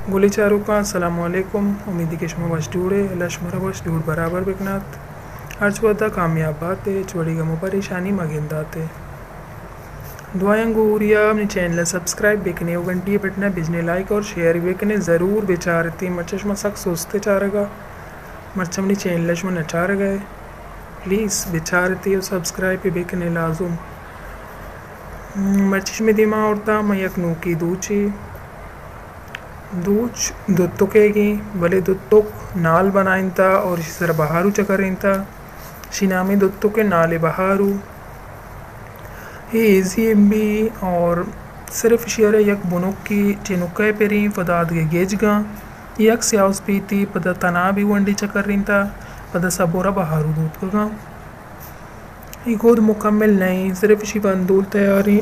गोली चारूका अस्सलामुअलैकुम उम्मीद के शमा वजूड़े लशमरा वजूड़ बराबर बिकनात अर्ज वदा कामयाब बाते चोड़ी गमो परेशानी मगिंदाते दुआएंगूरिया अपने चैनल सब्सक्राइब बेकने घंटी बटना बिजने लाइक और शेयर बेकने ज़रूर बेचारती मर्चशमा सख सोचते चारगा मर्चमनी चैनल शमा नचार गए प्लीज़ बेचारती और सब्सक्राइब पे बेकने लाजुम मर्चश में दिमा औरता मैं यकनू की दूची दूच दुत्तुकेगी भले दुत्तुक नाल बनाइंता और इसी तरह बहारू चकरिंता शिनामी दुत्तुके नाले बहारू ये इजी एमबी और सिर्फ शेयर यक बुनुक की चिनुके पेरी फदाद के गेजगा यक स्याउस पीती पदा तना भी वंडी चकरिंता पदा सबोरा बहारू दूध का ये खुद मुकम्मल नहीं सिर्फ शी बंदूल तैयारी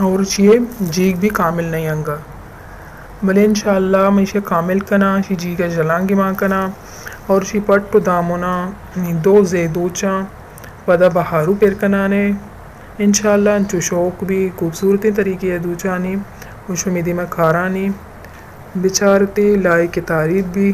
और ये जीग भी कामिल नहीं अंगा भले इंशाल्लाह मैं इसे कामिल कना शी जी का जलांगी माँ कना और शी पट तो दामोना दो जे दूचा पदा बहारू पेर कनाने इंशाल्लाह जो शौक भी खूबसूरती तरीके है दूचानी उस उम्मीदी में खारानी बिचारती लाई की तारीफ भी